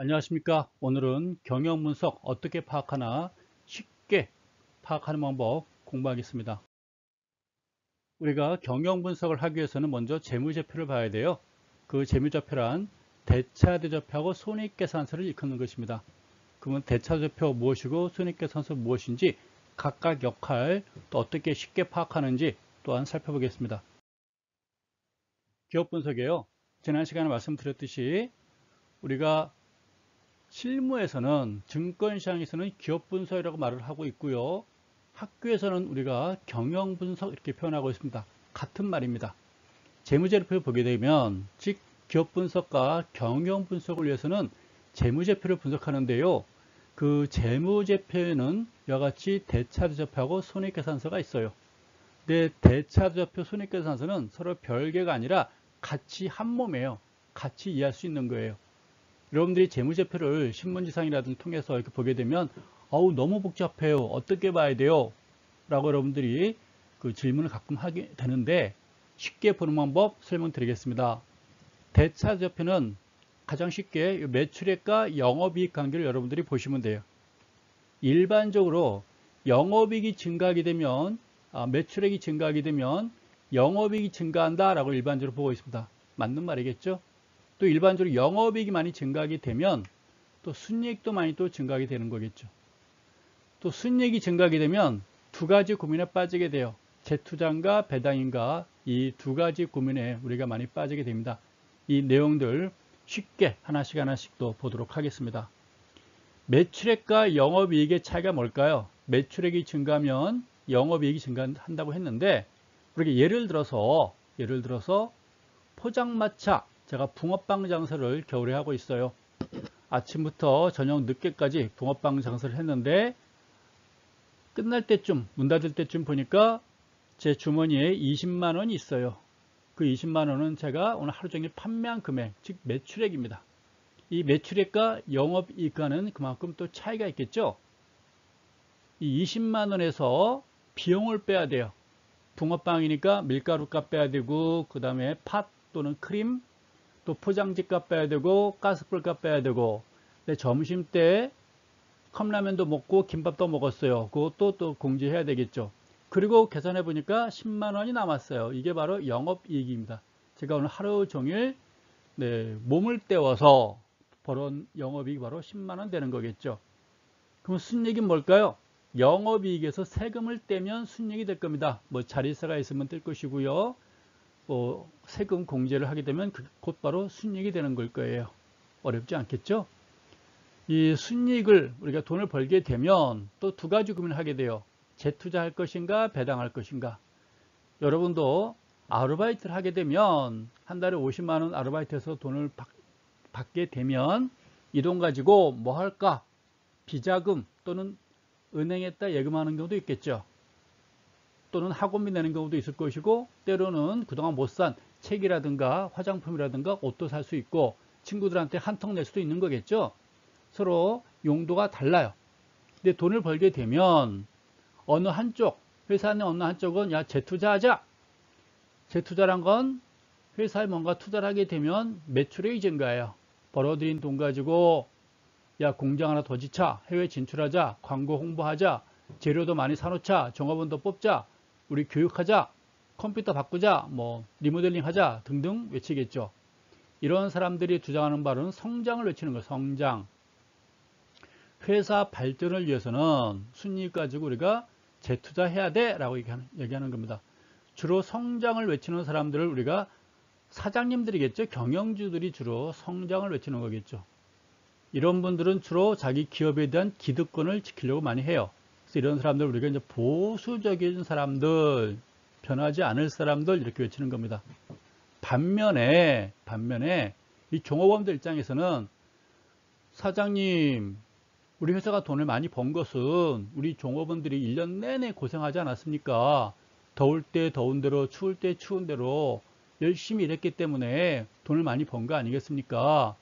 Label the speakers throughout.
Speaker 1: 안녕하십니까. 오늘은 경영분석 어떻게 파악하나 쉽게 파악하는 방법 공부하겠습니다. 우리가 경영분석을 하기 위해서는 먼저 재무제표를 봐야 돼요. 그 재무제표란 대차대조표하고 손익계산서를 일컫는 것입니다. 그러면 대차대조 무엇이고 손익계산서 무엇인지 각각 역할 또 어떻게 쉽게 파악하는지 또한 살펴보겠습니다. 기업분석이에요. 지난 시간에 말씀드렸듯이 우리가 실무에서는 증권시장에서는 기업분석이라고 말을 하고 있고요. 학교에서는 우리가 경영분석 이렇게 표현하고 있습니다. 같은 말입니다. 재무제표를 보게 되면 즉 기업분석과 경영분석을 위해서는 재무제표를 분석하는데요. 그 재무제표에는 이와 같이 대차대조표하고 손익계산서가 있어요. 근데 대차대조표 손익계산서는 서로 별개가 아니라 같이 한 몸이에요. 같이 이해할 수 있는 거예요. 여러분들이 재무제표를 신문지상이라든지 통해서 이렇게 보게 되면 어우 너무 복잡해요. 어떻게 봐야 돼요? 라고 여러분들이 그 질문을 가끔 하게 되는데 쉽게 보는 방법 설명드리겠습니다. 대차제표는 가장 쉽게 매출액과 영업이익 관계를 여러분들이 보시면 돼요. 일반적으로 영업이익이 증가하게 되면 매출액이 증가하게 되면 영업이익이 증가한다 라고 일반적으로 보고 있습니다. 맞는 말이겠죠? 또 일반적으로 영업이익이 많이 증가하게 되면 또 순이익도 많이 또 증가하게 되는 거겠죠. 또 순이익이 증가하게 되면 두 가지 고민에 빠지게 돼요. 재투자인가 배당인가 이 두 가지 고민에 우리가 많이 빠지게 됩니다. 이 내용들 쉽게 하나씩 또 보도록 하겠습니다. 매출액과 영업이익의 차이가 뭘까요? 매출액이 증가하면 영업이익이 증가한다고 했는데 우리가 예를 들어서 포장마차 제가 붕어빵 장사를 겨울에 하고 있어요. 아침부터 저녁 늦게까지 붕어빵 장사를 했는데 끝날 때쯤 문 닫을 때쯤 보니까 제 주머니에 20만 원이 있어요. 그 20만 원은 제가 오늘 하루 종일 판매한 금액, 즉 매출액입니다. 이 매출액과 영업이익과는 그만큼 또 차이가 있겠죠. 이 20만 원에서 비용을 빼야 돼요. 붕어빵이니까 밀가루값 빼야 되고 그 다음에 팥 또는 크림 또 포장지 값 빼야 되고 가스불 값 빼야 되고 점심 때 컵라면도 먹고 김밥도 먹었어요. 그것도 또 공제해야 되겠죠. 그리고 계산해 보니까 10만 원이 남았어요. 이게 바로 영업이익입니다. 제가 오늘 하루 종일 몸을 때워서 벌은 영업이익이 바로 10만 원 되는 거겠죠. 그럼 순이익은 뭘까요? 영업이익에서 세금을 떼면 순이익이 될 겁니다. 뭐 자리세가 있으면 뗄 것이고요. 세금 공제를 하게 되면 곧바로 순이익이 되는 걸 거예요. 어렵지 않겠죠? 이 순이익을 우리가 돈을 벌게 되면 또 두 가지 고민을 하게 돼요. 재투자할 것인가 배당할 것인가. 여러분도 아르바이트를 하게 되면 한 달에 50만 원 아르바이트해서 돈을 받게 되면 이 돈 가지고 뭐 할까? 비자금 또는 은행에다 예금하는 경우도 있겠죠. 또는 학원비 내는 경우도 있을 것이고 때로는 그동안 못 산 책이라든가 화장품이라든가 옷도 살 수 있고 친구들한테 한턱 낼 수도 있는 거겠죠. 서로 용도가 달라요. 근데 돈을 벌게 되면 어느 한쪽 회사 내 어느 한쪽은 야 재투자하자. 재투자란 건 회사에 뭔가 투자를 하게 되면 매출액이 증가해요. 벌어들인 돈 가지고 야 공장 하나 더 짓자. 해외 진출하자. 광고 홍보하자. 재료도 많이 사놓자. 종업원도 뽑자. 우리 교육하자. 컴퓨터 바꾸자. 뭐 리모델링 하자 등등 외치겠죠. 이런 사람들이 주장하는 바로는 성장을 외치는 거예요. 성장. 회사 발전을 위해서는 순이익 가지고 우리가 재투자해야 돼 라고 얘기하는 겁니다. 주로 성장을 외치는 사람들을 우리가 사장님들이겠죠. 경영주들이 주로 성장을 외치는 거겠죠. 이런 분들은 주로 자기 기업에 대한 기득권을 지키려고 많이 해요. 그래서 이런 사람들 우리가 이제 보수적인 사람들, 변하지 않을 사람들 이렇게 외치는 겁니다. 반면에 이 종업원들 입장에서는 사장님 우리 회사가 돈을 많이 번 것은 우리 종업원들이 1년 내내 고생하지 않았습니까? 더울 때 더운 대로 추울 때 추운 대로 열심히 일했기 때문에 돈을 많이 번 거 아니겠습니까?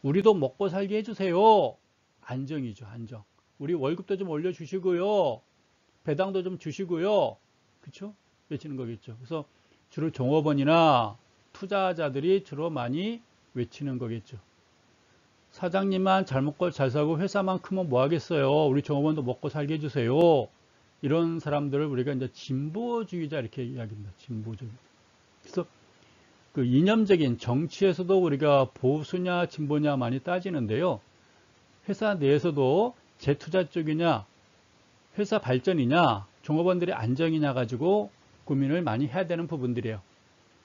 Speaker 1: 우리도 먹고 살게 해주세요. 안정이죠, 안정. 우리 월급도 좀 올려주시고요. 배당도 좀 주시고요. 그쵸? 외치는 거겠죠. 그래서 주로 종업원이나 투자자들이 주로 많이 외치는 거겠죠. 사장님만 잘 먹고 잘 살고 회사만 크면 뭐 하겠어요. 우리 종업원도 먹고 살게 해주세요. 이런 사람들을 우리가 이제 진보주의자 이렇게 이야기합니다. 진보주의. 그래서 그 이념적인 정치에서도 우리가 보수냐 진보냐 많이 따지는데요. 회사 내에서도 재투자 쪽이냐 회사 발전이냐 종업원들의 안정이냐 가지고 고민을 많이 해야 되는 부분들이에요.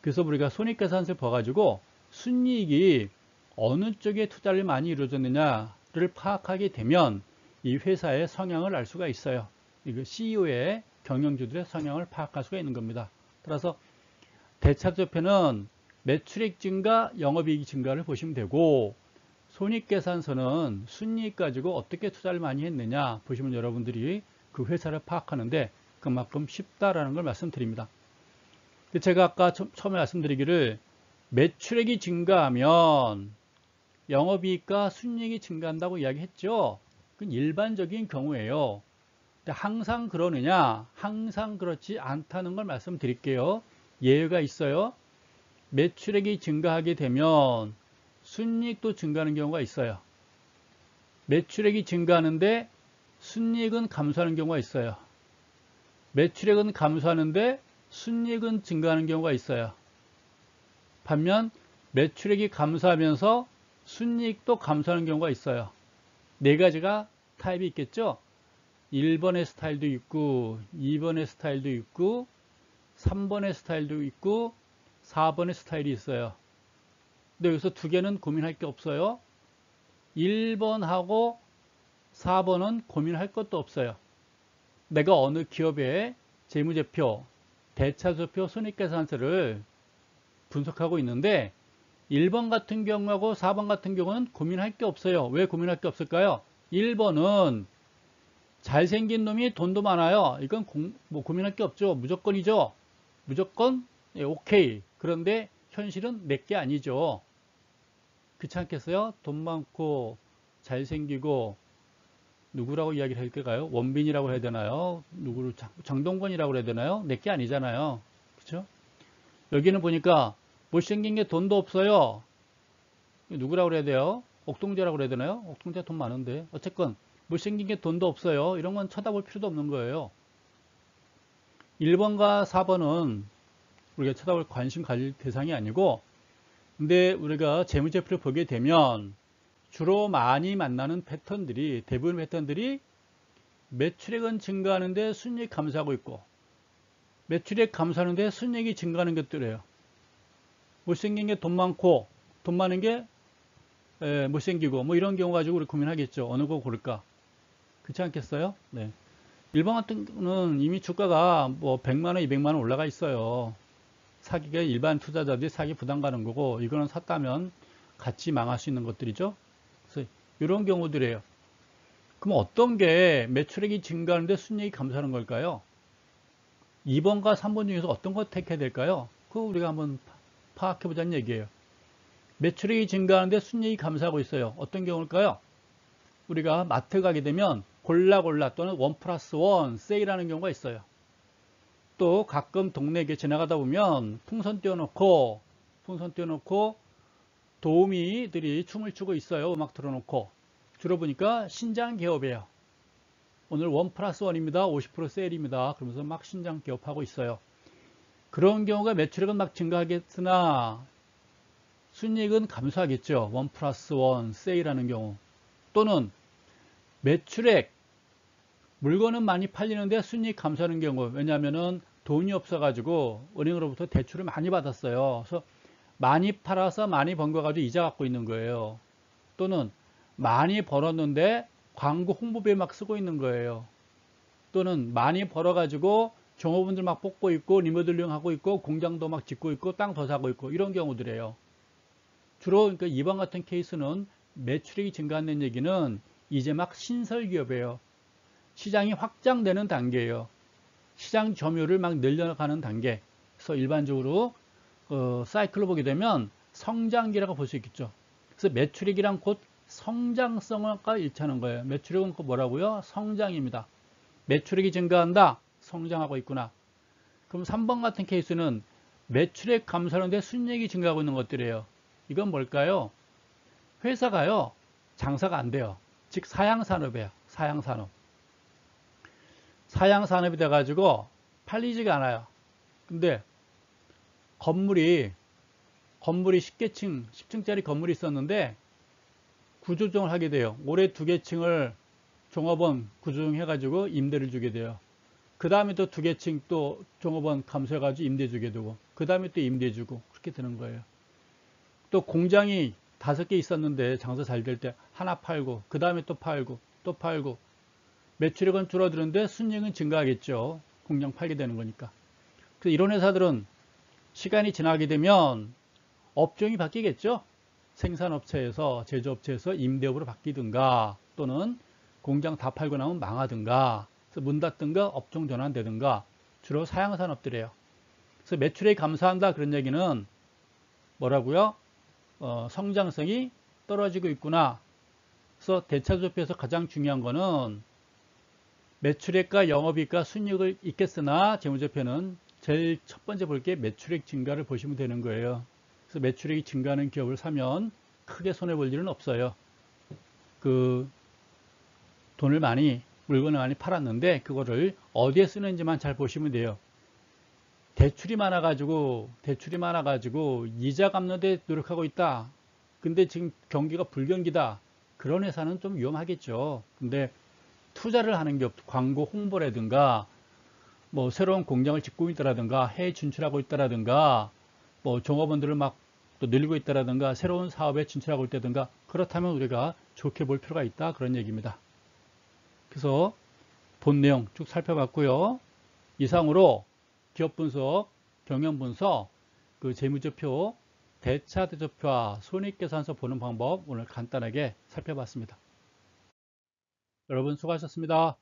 Speaker 1: 그래서 우리가 손익계산서를 봐가지고 순이익이 어느 쪽에 투자를 많이 이루어졌느냐를 파악하게 되면 이 회사의 성향을 알 수가 있어요. 이거 CEO의 경영주들의 성향을 파악할 수가 있는 겁니다. 따라서 대차조표는 매출액 증가, 영업이익 증가를 보시면 되고 손익계산서는 순이익 가지고 어떻게 투자를 많이 했느냐 보시면 여러분들이 그 회사를 파악하는데 그만큼 쉽다라는 걸 말씀드립니다. 제가 아까 처음에 말씀드리기를 매출액이 증가하면 영업이익과 순이익이 증가한다고 이야기했죠. 그건 일반적인 경우예요. 근데 항상 그러느냐? 항상 그렇지 않다는 걸 말씀드릴게요. 예외가 있어요. 매출액이 증가하게 되면 순이익도 증가하는 경우가 있어요. 매출액이 증가하는데 순이익은 감소하는 경우가 있어요. 매출액은 감소하는데 순이익은 증가하는 경우가 있어요. 반면 매출액이 감소하면서 순이익도 감소하는 경우가 있어요. 네 가지가 타입이 있겠죠. 1번의 스타일도 있고 2번의 스타일도 있고 3번의 스타일도 있고 4번의 스타일이 있어요. 근데 여기서 두 개는 고민할 게 없어요. 1번하고 4번은 고민할 것도 없어요. 내가 어느 기업의 재무제표, 대차조표, 손익계산서를 분석하고 있는데 1번 같은 경우하고 4번 같은 경우는 고민할 게 없어요. 왜 고민할 게 없을까요? 1번은 잘생긴 놈이 돈도 많아요. 이건 뭐 고민할 게 없죠. 무조건이죠. 무조건 오케이. 그런데 현실은 내게 아니죠. 그렇지 않겠어요? 돈 많고 잘생기고 누구라고 이야기를 할까요? 원빈이라고 해야 되나요? 누구를 정동건이라고 해야 되나요? 내게 아니잖아요. 그렇죠? 여기는 보니까 못생긴 게 돈도 없어요. 누구라고 그래야 돼요? 옥동자라고 그래야 되나요? 옥동자 돈 많은데. 어쨌건 못생긴 게 돈도 없어요. 이런 건 쳐다볼 필요도 없는 거예요. 1번과 4번은 우리가 쳐다볼 관심 가질 대상이 아니고, 근데 우리가 재무제표를 보게 되면 주로 많이 만나는 패턴들이, 대부분 패턴들이 매출액은 증가하는데 순이익 감소하고 있고, 매출액 감소하는데 순이익이 증가하는 것들이에요. 못생긴 게 돈 많고, 돈 많은 게 못생기고, 뭐 이런 경우 가지고 우리 고민하겠죠. 어느 거 고를까? 그렇지 않겠어요? 네. 1번 같은 경우는 이미 주가가 뭐 100만원, 200만원 올라가 있어요. 사기가 일반 투자자들이 사기 부담 가는 거고, 이거는 샀다면 같이 망할 수 있는 것들이죠. 그래서 이런 경우들이에요. 그럼 어떤 게 매출액이 증가하는데 순이익이 감소하는 걸까요? 2번과 3번 중에서 어떤 거 택해야 될까요? 그거 우리가 한번 파악해보자는 얘기예요. 매출액이 증가하는데 순이익이 감소하고 있어요. 어떤 경우일까요? 우리가 마트 가게 되면 골라 또는 1+1 세일하는 경우가 있어요. 또 가끔 동네 에 지나가다 보면 풍선 띄워놓고 도우미들이 춤을 추고 있어요. 음악 틀어놓고. 주로 보니까 신장 기업이에요. 오늘 1+1입니다. 50% 세일입니다. 그러면서 막 신장 기업하고 있어요. 그런 경우가 매출액은 막 증가하겠으나 순이익은 감소하겠죠. 1+1 세일하는 경우. 또는 매출액, 물건은 많이 팔리는데 순이익 감소하는 경우. 왜냐하면은 돈이 없어가지고 은행으로부터 대출을 많이 받았어요. 그래서 많이 팔아서 많이 번 거 가지고 이자 갖고 있는 거예요. 또는 많이 벌었는데 광고 홍보비에 막 쓰고 있는 거예요. 또는 많이 벌어가지고 종업원들 막 뽑고 있고 리모델링 하고 있고 공장도 막 짓고 있고 땅 더 사고 있고 이런 경우들이에요. 주로 그러니까 이번 같은 케이스는 매출액이 증가하는 얘기는 이제 막 신설 기업이에요. 시장이 확장되는 단계예요. 시장 점유율을 막 늘려가는 단계. 그래서 일반적으로 사이클로 보게 되면 성장기라고 볼 수 있겠죠. 그래서 매출액이란 곧 성장성과 일치하는 거예요. 매출액은 곧 뭐라고요? 성장입니다. 매출액이 증가한다. 성장하고 있구나. 그럼 3번 같은 케이스는 매출액 감소하는데 순이익이 증가하고 있는 것들이에요. 이건 뭘까요? 회사가요. 장사가 안 돼요. 즉 사양산업이에요. 사양산업. 사양산업이 돼가지고 팔리지가 않아요. 근데 건물이 10층짜리 건물이 있었는데 구조조정을 하게 돼요. 올해 2개 층을 종업원 구조조정해가지고 임대를 주게 돼요. 그 다음에 또 2개 층 또 종업원 감소해가지고 임대 주게 되고, 그 다음에 또 임대 주고, 그렇게 되는 거예요. 또 공장이 5개 있었는데 장사 잘 될 때 하나 팔고, 그 다음에 또 팔고, 또 팔고, 매출액은 줄어드는데 순이익은 증가하겠죠. 공장 팔게 되는 거니까. 그래서 이런 회사들은 시간이 지나게 되면 업종이 바뀌겠죠. 생산업체에서, 제조업체에서 임대업으로 바뀌든가, 또는 공장 다 팔고 나면 망하든가, 그래서 문 닫든가 업종 전환되든가, 주로 사양산업들이에요. 그래서 매출액이 감소한다 그런 얘기는 뭐라고요? 성장성이 떨어지고 있구나. 그래서 대차조표에서 가장 중요한 거는 매출액과 영업이익과 순이익을 있겠으나 재무제표는 제일 첫 번째 볼 게 매출액 증가를 보시면 되는 거예요. 그래서 매출액이 증가하는 기업을 사면 크게 손해볼 일은 없어요. 그 돈을 물건을 많이 팔았는데 그거를 어디에 쓰는지만 잘 보시면 돼요. 대출이 많아가지고 이자 갚는데 노력하고 있다. 근데 지금 경기가 불경기다. 그런 회사는 좀 위험하겠죠. 근데 투자를 하는 기업, 광고 홍보라든가, 뭐 새로운 공장을 짓고 있다라든가, 해외 진출하고 있다라든가, 뭐 종업원들을 막 또 늘리고 있다라든가, 새로운 사업에 진출하고 있다든가, 그렇다면 우리가 좋게 볼 필요가 있다. 그런 얘기입니다. 그래서 본 내용 쭉 살펴봤고요. 이상으로 기업 분석, 경영 분석, 그 재무제표, 대차대조표와 손익계산서 보는 방법 오늘 간단하게 살펴봤습니다. 여러분 수고하셨습니다.